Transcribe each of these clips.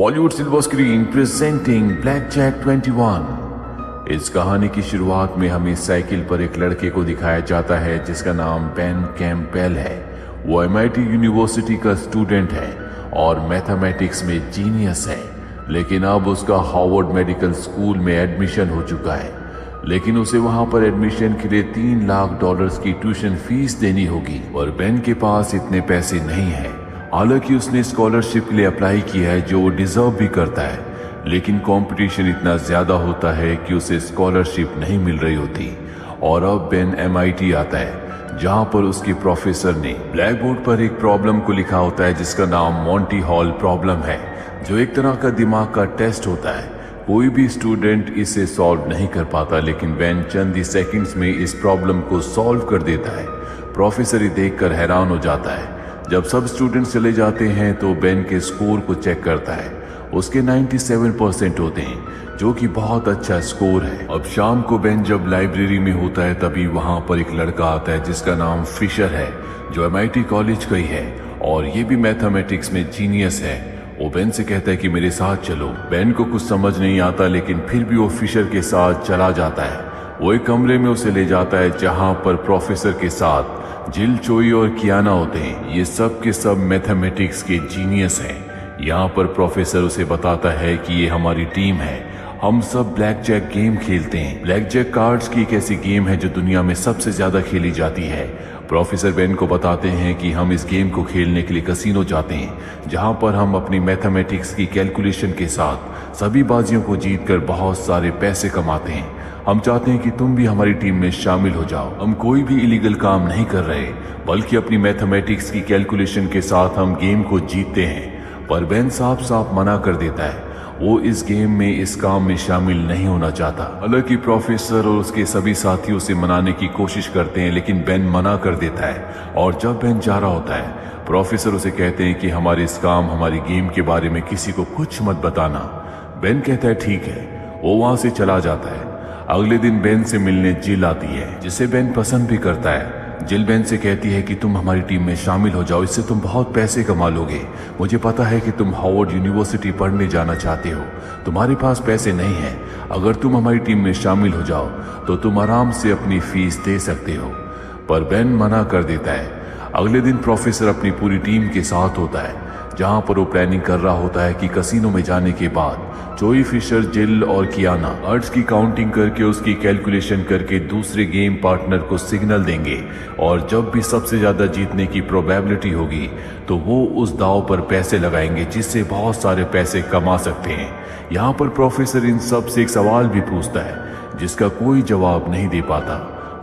Bollywood silver screen presenting black jack 21। इस कहानी की शुरुआत में हमें साइकिल पर एक लड़के को दिखाया जाता है जिसका नाम बेन कैम्पबेल है। वो MIT यूनिवर्सिटी का स्टूडेंट है और मैथमेटिक्स में जीनियस है, लेकिन अब उसका हार्वर्ड मेडिकल स्कूल में एडमिशन हो चुका है। लेकिन उसे वहां पर एडमिशन के लिए $3 लाख की ट्यूशन फीस देनी होगी और बेन के पास इतने पैसे नहीं है। हालांकि उसने स्कॉलरशिप के लिए अप्लाई किया है जो वो डिजर्व भी करता है, लेकिन कंपटीशन इतना ज्यादा होता है कि उसे स्कॉलरशिप नहीं मिल रही होती। और अब बेन MIT आता है जहां पर उसके प्रोफेसर ने ब्लैक बोर्ड पर एक प्रॉब्लम को लिखा होता है जिसका नाम मोंटी हॉल प्रॉब्लम है, जो एक तरह का दिमाग का टेस्ट होता है। कोई भी स्टूडेंट इसे सॉल्व नहीं कर पाता, लेकिन बेन चंद ही सेकंड्स में इस प्रॉब्लम को सॉल्व कर देता है। प्रोफेसर ये देखकर हैरान हो जाता है। जब सब स्टूडेंट्स चले जाते हैं तो बेन के स्कोर को चेक करता है। उसके 97% होते हैं, जो कि बहुत अच्छा स्कोर है। अब शाम को बेन जब लाइब्रेरी में होता है तभी वहां पर एक लड़का आता है जिसका नाम फिशर है, जो MIT कॉलेज का ही है और ये भी मैथमेटिक्स में जीनियस है। वो बेन से कहता है कि मेरे साथ चलो। बेन को कुछ समझ नहीं आता, लेकिन फिर भी वो फिशर के साथ चला जाता है। वो एक कमरे में उसे ले जाता है जहां पर प्रोफेसर के साथ जिल, चोई और कियाना होते हैं। ये सब के सब मैथमेटिक्स के जीनियस हैं। यहाँ पर प्रोफेसर उसे बताता है कि ये हमारी टीम है, हम सब ब्लैक जैक गेम खेलते हैं। ब्लैक जैक कार्ड्स की एक ऐसी गेम है जो दुनिया में सबसे ज्यादा खेली जाती है। प्रोफेसर बेन को बताते हैं कि हम इस गेम को खेलने के लिए कसिनो जाते हैं, जहां पर हम अपनी मैथमेटिक्स की कैलकुलेशन के साथ सभी बाजियों को जीतकर बहुत सारे पैसे कमाते हैं। हम चाहते हैं कि तुम भी हमारी टीम में शामिल हो जाओ। हम कोई भी इलीगल काम नहीं कर रहे, बल्कि अपनी मैथमेटिक्स की कैलकुलेशन के साथ हम गेम को जीतते हैं। पर बेन साफ साफ मना कर देता है, वो इस गेम में, इस काम में शामिल नहीं होना चाहता। हालांकि प्रोफेसर और उसके सभी साथी उसे मनाने की कोशिश करते हैं, लेकिन बेन मना कर देता है। और जब बेन जा रहा होता है, प्रोफेसर उसे कहते हैं कि हमारे इस काम, हमारी गेम के बारे में किसी को कुछ मत बताना। बेन कहता है ठीक है। वो वहां से चला जाता है। अगले दिन बेन से मिलने जिल आती है, जिसे बेन पसंद भी करता है। जिल बेन से कहती है कि तुम हमारी टीम में शामिल हो जाओ, इससे तुम बहुत पैसे कमा लोगे। मुझे पता है कि तुम हार्वर्ड यूनिवर्सिटी पढ़ने जाना चाहते हो, तुम्हारे पास पैसे नहीं है। अगर तुम हमारी टीम में शामिल हो जाओ तो तुम आराम से अपनी फीस दे सकते हो। पर बेन मना कर देता है। अगले दिन प्रोफेसर अपनी पूरी टीम के साथ होता है, जहां पर वो प्लानिंग कर रहा होता है कि कसिनो में जाने के बाद चोई, फिशर, जिल और कियाना कार्ड्स की काउंटिंग करके, उसकी कैलकुलेशन करके दूसरे गेम पार्टनर को सिग्नल देंगे और जब भी सबसे ज्यादा जीतने की प्रोबेबिलिटी होगी तो वो उस दाव पर पैसे लगाएंगे, जिससे बहुत सारे पैसे कमा सकते हैं। यहाँ पर प्रोफेसर इन सब से एक सवाल भी पूछता है जिसका कोई जवाब नहीं दे पाता,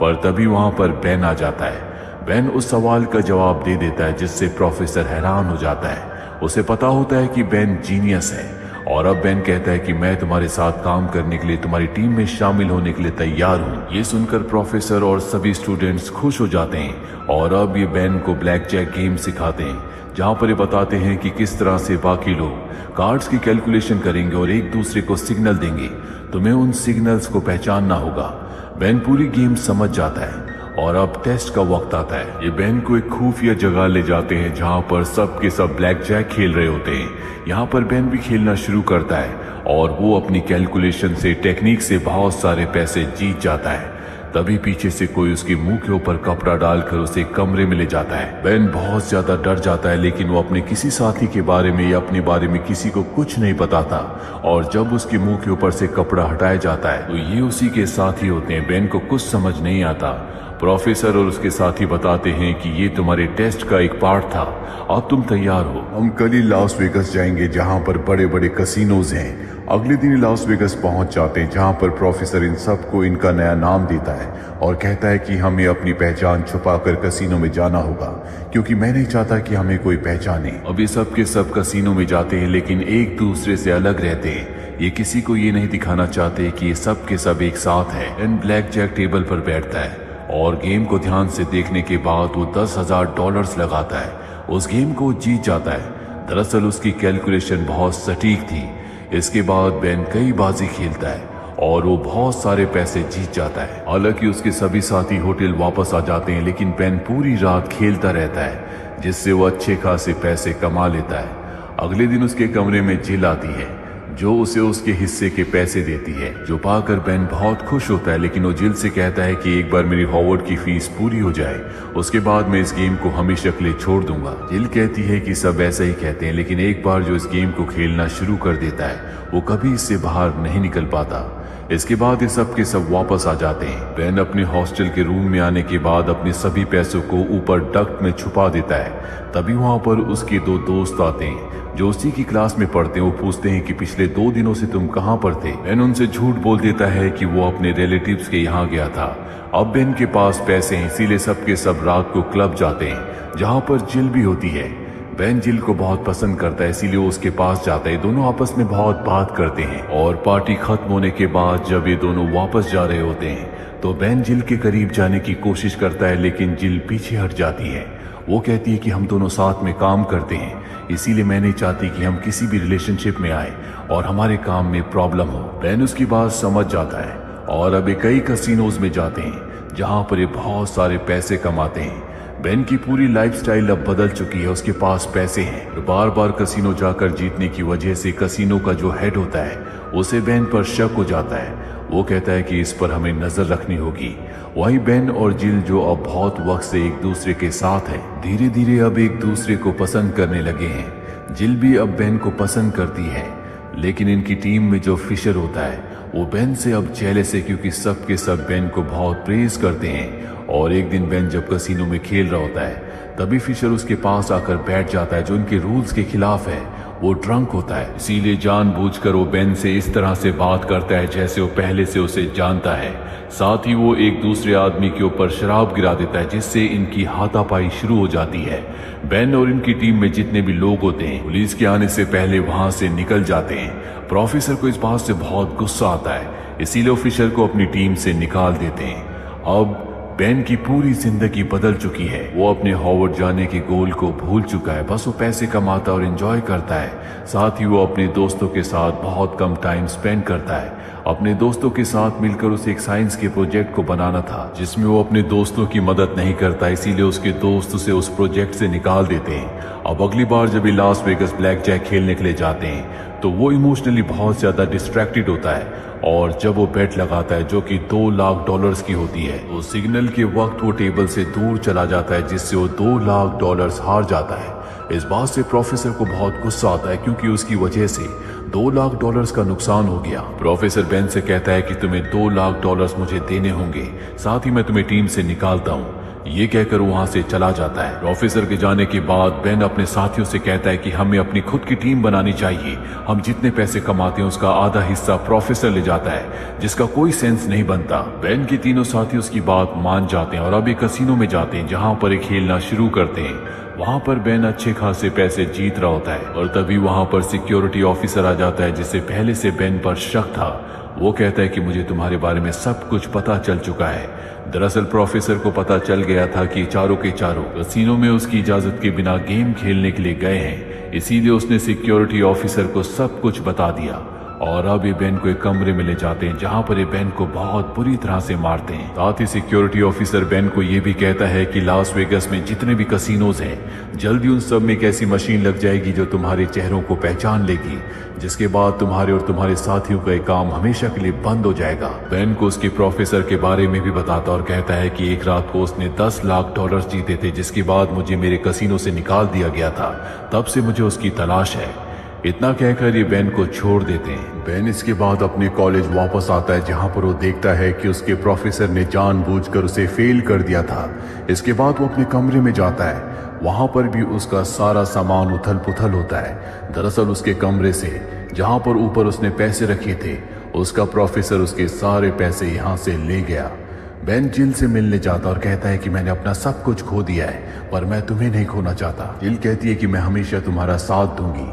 पर तभी वहां पर बेन आ जाता है। बेन उस सवाल का जवाब दे देता है, जिससे प्रोफेसर हैरान हो जाता है। उसे पता होता है कि बेन जीनियस है और अब बेन कहता है कि मैं तुम्हारे साथ काम करने के लिए, तुम्हारी टीम में शामिल होने के लिए तैयार हूँ। ये सुनकर प्रोफेसर और सभी स्टूडेंट्स खुश हो जाते हैं और अब ये बेन को ब्लैक जैक गेम सिखाते हैं, जहाँ पर ये बताते हैं कि किस तरह से बाकी लोग कार्ड्स की कैलकुलेशन करेंगे और एक दूसरे को सिग्नल देंगे। तुम्हें उन सिग्नल्स को पहचानना होगा। बेन पूरी गेम समझ जाता है और अब टेस्ट का वक्त आता है। ये बेन को एक खुफिया जगह ले जाते हैं जहां पर सब के सब ब्लैक जैक खेल रहे होते हैं। यहाँ पर बेन भी खेलना शुरू करता है और वो अपनी कैलकुलेशन से, टेक्निक से बहुत सारे पैसे जीत जाता है। तभी पीछे से कोई उसके मुंह के ऊपर कपड़ा डालकर उसे कमरे में ले जाता है। बेन बहुत ज्यादा डर जाता है, लेकिन वो अपने किसी साथी के बारे में या अपने बारे में किसी को कुछ नहीं बताता। और जब उसके मुंह के ऊपर से कपड़ा हटाया जाता है तो ये उसी के साथी होते हैं। बेन को कुछ समझ नहीं आता। प्रोफेसर और उसके साथी बताते हैं कि ये तुम्हारे टेस्ट का एक पार्ट था, अब तुम तैयार हो। हम कल ही लास वेगस जाएंगे जहां पर बड़े बड़े कसिनोज हैं। अगले दिन लास वेगस पहुंच जाते हैं, जहां पर प्रोफेसर इन सबको इनका नया नाम देता है और कहता है कि हमें अपनी पहचान छुपाकर कसिनो में जाना होगा, क्योंकि मैं नहीं चाहता कि हमें कोई पहचाने। अब ये सब के सब कसिनो में जाते हैं, लेकिन एक दूसरे से अलग रहते हैं। ये किसी को ये नहीं दिखाना चाहते कि ये सब के सब एक साथ है। एंड ब्लैक जैक टेबल पर बैठता है और गेम को ध्यान से देखने के बाद वो $10,000 लगाता है। उस गेम को जीत जाता है। दरअसल उसकी कैलकुलेशन बहुत सटीक थी। इसके बाद बेन कई बाजी खेलता है और वो बहुत सारे पैसे जीत जाता है। हालांकि उसके सभी साथी होटल वापस आ जाते हैं, लेकिन बेन पूरी रात खेलता रहता है, जिससे वो अच्छे खासे पैसे कमा लेता है। अगले दिन उसके कमरे में जिल आती है जो उसे उसके हिस्से के पैसे देती है, जो पाकर बेन बहुत खुश होता है। लेकिन वो जिल से कहता है कि एक बार मेरी हॉवर्ड की फीस पूरी हो जाए, उसके बाद मैं इस गेम को हमेशा के लिए छोड़ दूंगा। जिल कहती है कि सब ऐसा ही कहते हैं, लेकिन एक बार जो इस गेम को खेलना शुरू कर देता है वो कभी इससे बाहर नहीं निकल पाता। इसके बाद ये सब के सब वापस आ जाते हैं। बेन अपने हॉस्टल के रूम में आने के बाद अपने सभी पैसों को ऊपर डक्ट में छुपा देता है। तभी वहां पर उसके दो दोस्त आते हैं जो उसी की क्लास में पढ़ते हैं। वो पूछते हैं कि पिछले 2 दिनों से तुम कहाँ पर थे। बेन उनसे झूठ बोल देता है कि वो अपने रिलेटिव्स के यहाँ गया था। अब बेन के पास पैसे हैं, इसीलिए सबके सब रात को क्लब जाते हैं जहाँ पर जिल भी होती है। बेन जिल को बहुत पसंद करता है, इसीलिए वो उसके पास जाता है। दोनों आपस में बहुत बात करते हैं और पार्टी खत्म होने के बाद जब ये दोनों वापस जा रहे होते हैं तो बेन जिल के करीब जाने की कोशिश करता है, लेकिन जिल पीछे हट जाती है। वो कहती है कि हम दोनों साथ में काम करते हैं, इसीलिए मैं नहीं चाहती कि हम किसी भी रिलेशनशिप में आए और हमारे काम में प्रॉब्लम हो। बेन उसकी बात समझ जाता है और अब ये कई कसिनोज में जाते हैं जहां पर ये बहुत सारे पैसे कमाते हैं। बेन की पूरी लाइफस्टाइल अब बदल चुकी है, उसके पास पैसे हैं। बार बार कसिनो जाकर जीतने की वजह से कसिनो का जो हेड होता है उसे बेन पर शक हो जाता है। वो कहता है कि इस पर हमें नजर रखनी होगी। वहीं बेन और जिल जो अब बहुत वक्त से एक दूसरे के साथ है, धीरे धीरे अब एक दूसरे को पसंद करने लगे हैं। जिल भी अब बेन को पसंद करती है, लेकिन इनकी टीम में जो फिशर होता है वो बेन से अब जेलस है, क्योंकि सब के सब बेन को बहुत प्रेज करते हैं। और एक दिन बेन जब कसिनो में खेल रहा होता है तभी फिशर उसके पास आकर बैठ जाता है, जो उनके रूल्स के खिलाफ है। वो ड्रंक होता है, इसीलिए जानबूझकर वो बेन से इस तरह से बात करता है जैसे वो पहले से उसे जानता है। साथ ही वो एक दूसरे आदमी के ऊपर शराब गिरा देता है, जिससे इनकी हाथापाई शुरू हो जाती है। बेन और इनकी टीम में जितने भी लोग होते हैं पुलिस के आने से पहले वहां से निकल जाते हैं। प्रोफेसर को इस बात से बहुत गुस्सा आता है, इसीलिए वो फिशर को अपनी टीम से निकाल देते हैं। अब बेन की पूरी जिंदगी बदल चुकी है। वो अपने हॉवर्ड जाने के गोल को भूल चुका है, बस वो पैसे कमाता और एंजॉय करता है। साथ ही वो अपने दोस्तों के साथ बहुत कम टाइम स्पेंड करता है। अपने दोस्तों के साथ मिलकर उसे एक साइंस के प्रोजेक्ट को बनाना था, जिसमें वो अपने दोस्तों की मदद नहीं करता, इसीलिए उसके दोस्त उसे उस प्रोजेक्ट से निकाल देते हैं। अब अगली बार जब ये लास वेगस ब्लैक जैक खेलने के लिए जाते हैं तो वो इमोशनली बहुत ज्यादा डिस्ट्रैक्टेड होता है, और जब वो बेट लगाता है जो कि $2 लाख की होती है, तो सिग्नल के वक्त वो टेबल से दूर चला जाता है, जिससे वो $2 लाख हार जाता है। इस बात से प्रोफेसर को बहुत गुस्सा आता है, क्योंकि उसकी वजह से $2 लाख का नुकसान हो गया। प्रोफेसर बेन से कहता है कि तुम्हें $2 लाख मुझे देने होंगे, साथ ही मैं तुम्हें टीम से निकालता हूँ। ये कहकर वहां से चला जाता है। प्रोफेसर के जाने के बाद बेन अपने साथियों से कहता है कि हमें अपनी खुद की टीम बनानी चाहिए। हम जितने पैसे कमाते हैं उसका आधा हिस्सा प्रोफेसर ले जाता है, जिसका कोई सेंस नहीं बनता। बेन के तीनों साथी उसकी बात मान जाते हैं और अब एक कसिनो में जाते हैं, जहां पर एक खेलना शुरू करते हैं। वहां पर बेन अच्छे खासे पैसे जीत रहा होता है, और तभी वहां पर सिक्योरिटी ऑफिसर आ जाता है, जिससे पहले से बेन पर शक था। वो कहता है कि मुझे तुम्हारे बारे में सब कुछ पता चल चुका है। दरअसल प्रोफेसर को पता चल गया था कि चारों के चारों कसिनो में उसकी इजाजत के बिना गेम खेलने के लिए गए हैं, इसीलिए उसने सिक्योरिटी ऑफिसर को सब कुछ बता दिया। और अब ये बेन को एक कमरे में ले जाते हैं, जहां पर ये बेन को बहुत बुरी तरह से मारते हैं। साथ ही सिक्योरिटी ऑफिसर बेन को ये भी कहता है कि लास वेगस में जितने भी कसिनोज हैं, जल्दी उन सब में एक ऐसी मशीन लग जाएगी जो तुम्हारे चेहरों को पहचान लेगी, जिसके बाद तुम्हारे और तुम्हारे साथियों का एक काम हमेशा के लिए बंद हो जाएगा। बेन को उसके प्रोफेसर के बारे में भी बताता और कहता है कि एक रात को उसने $10 लाख जीते थे, जिसके बाद मुझे मेरे कसिनो से निकाल दिया गया था। तब से मुझे उसकी तलाश है। इतना कहकर ये बेन को छोड़ देते हैं। बेन इसके बाद अपने कॉलेज वापस आता है, जहां पर वो देखता है कि उसके प्रोफेसर ने जानबूझकर उसे फेल कर दिया था। इसके बाद वो अपने कमरे में जाता है, वहां पर भी उसका सारा सामान उथल पुथल होता है। दरअसल उसके कमरे से, जहां पर ऊपर उसने पैसे रखे थे, उसका प्रोफेसर उसके सारे पैसे यहाँ से ले गया। बेन जिल से मिलने जाता और कहता है कि मैंने अपना सब कुछ खो दिया है, पर मैं तुम्हें नहीं खोना चाहता। जिल कहती है कि मैं हमेशा तुम्हारा साथ दूंगी।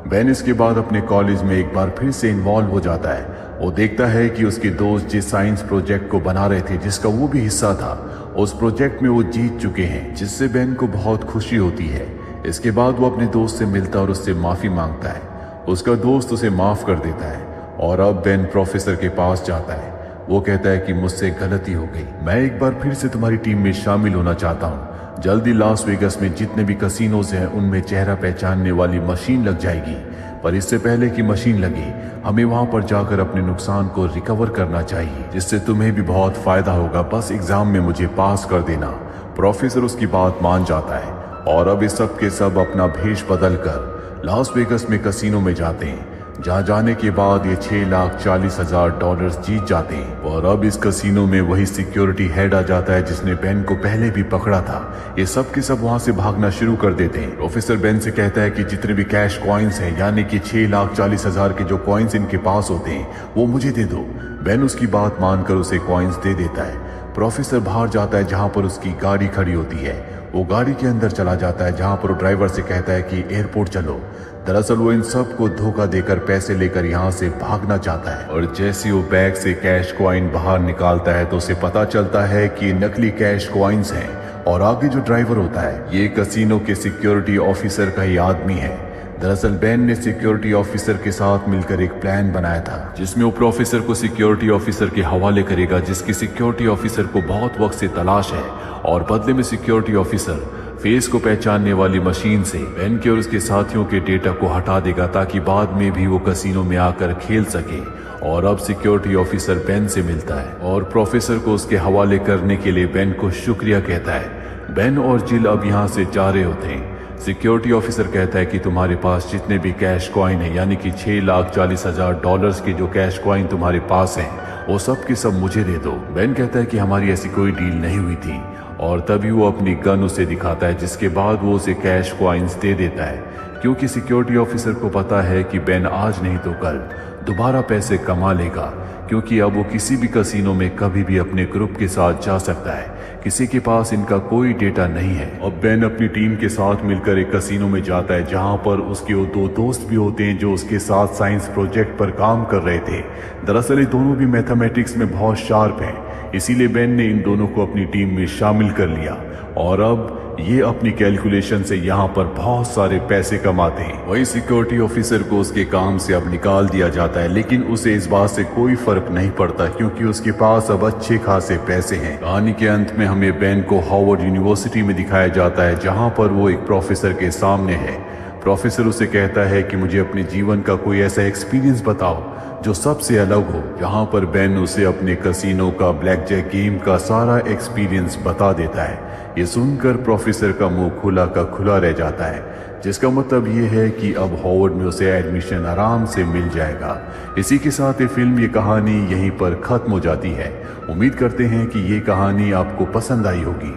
बेन इसके बाद अपने कॉलेज में एक बार फिर से इन्वॉल्व हो जाता है। वो देखता है कि उसके दोस्त जिस साइंस प्रोजेक्ट को बना रहे थे, जिसका वो भी हिस्सा था, उस प्रोजेक्ट में वो जीत चुके हैं, जिससे बेन को बहुत खुशी होती है। इसके बाद वो अपने दोस्त से मिलता और उससे माफी मांगता है। उसका दोस्त उसे माफ कर देता है, और अब बेन प्रोफेसर के पास जाता है। वो कहता है कि मुझसे गलती हो गई, मैं एक बार फिर से तुम्हारी टीम में शामिल होना चाहता हूँ। जल्दी लास वेगस में जितने भी कसिनोज हैं उनमें चेहरा पहचानने वाली मशीन लग जाएगी, पर इससे पहले कि मशीन लगे हमें वहां पर जाकर अपने नुकसान को रिकवर करना चाहिए, जिससे तुम्हें भी बहुत फायदा होगा। बस एग्जाम में मुझे पास कर देना। प्रोफेसर उसकी बात मान जाता है और अब इस सब के सब अपना भेष बदल कर लास वेगस में कसिनो में जाते हैं, जहां जाने के बाद ये $6,40,000 जीत जाते हैं। और अब इस कसिनो में वही सिक्योरिटी हेड आ जाता है जिसने बेन को पहले भी पकड़ा था। ये सब के सब वहां से भागना शुरू कर देते हैं। प्रोफेसर बेन से कहता है कि जितने भी कैश कॉइन्स हैं, यानी कि 6,40,000 के जो कॉइन्स इनके पास होते हैं वो मुझे दे दो। बेन उसकी बात मानकर उसे कॉइन्स दे देता है। प्रोफेसर बाहर जाता है जहां पर उसकी गाड़ी खड़ी होती है। वो गाड़ी के अंदर चला जाता है जहां पर वो ड्राइवर से कहता है कि एयरपोर्ट चलो। दरअसल वो इन सब को धोखा देकर पैसे लेकर यहाँ से भागना चाहता है। और जैसे वो बैग से कैश कॉइन बाहर निकालता है तो उसे पता चलता है कि नकली कैश कॉइन्स हैं। और आगे जो ड्राइवर होता है ये कसिनो के सिक्योरिटी ऑफिसर का ही आदमी है। दरअसल बेन ने सिक्योरिटी ऑफिसर के साथ मिलकर एक प्लान बनाया था जिसमें वो प्रोफेसर को सिक्योरिटी ऑफिसर के हवाले करेगा, जिसकी सिक्योरिटी ऑफिसर को बहुत वक्त से तलाश है। और बदले में सिक्योरिटी ऑफिसर फेस को पहचानने वाली मशीन से बेन के और उसके साथियों के डेटा को हटा देगा ताकि बाद में भी वो कसिनो में आकर खेल सके। और अब सिक्योरिटी ऑफिसर बेन से मिलता है और प्रोफेसर को उसके हवाले करने के लिए बेन को शुक्रिया कहता है। बेन और जिल अब यहाँ से जा रहे होते हैं। सिक्योरिटी ऑफिसर कहता है कि तुम्हारे पास जितने भी कैश कॉइन है, यानी कि $6,40,000 के जो कैश कॉइन तुम्हारे पास हैं वो सब के सब मुझे दे दो। बेन कहता है कि हमारी ऐसी कोई डील नहीं हुई थी और तभी वो अपनी गन उसे दिखाता है, जिसके बाद वो उसे कैश कॉइन्स दे देता है, क्योंकि सिक्योरिटी ऑफिसर को पता है कि बेन आज नहीं तो कल दोबारा पैसे कमा लेगा, क्योंकि अब वो किसी भी कसिनो में कभी भी अपने ग्रुप के साथ जा सकता है। किसी के पास इनका कोई डेटा नहीं है। अब बेन अपनी टीम के साथ मिलकर एक कसिनो में जाता है जहां पर उसके वो दो दोस्त भी होते हैं जो उसके साथ साइंस प्रोजेक्ट पर काम कर रहे थे। दरअसल ये दोनों भी मैथमेटिक्स में बहुत शार्प हैं, इसीलिए बेन ने इन दोनों को अपनी टीम में शामिल कर लिया और अब ये अपनी कैलकुलेशन से यहाँ पर बहुत सारे पैसे कमाते हैं। वही सिक्योरिटी ऑफिसर को उसके काम से अब निकाल दिया जाता है, लेकिन उसे इस बात से कोई फर्क नहीं पड़ता क्योंकि उसके पास अब अच्छे खासे पैसे हैं। कहानी के अंत में हमें बेन को हार्वर्ड यूनिवर्सिटी में दिखाया जाता है जहाँ पर वो एक प्रोफेसर के सामने है। प्रोफेसर उसे कहता है कि मुझे अपने जीवन का कोई ऐसा एक्सपीरियंस बताओ जो सबसे अलग हो। जहां पर बेन उसे अपने कसिनो का ब्लैक जैक गेम का सारा एक्सपीरियंस बता देता है। ये सुनकर प्रोफेसर का मुंह खुला का खुला रह जाता है, जिसका मतलब ये है कि अब हॉवर्ड में उसे एडमिशन आराम से मिल जाएगा। इसी के साथ ये फिल्म, ये कहानी यहीं पर खत्म हो जाती है। उम्मीद करते हैं कि ये कहानी आपको पसंद आई होगी।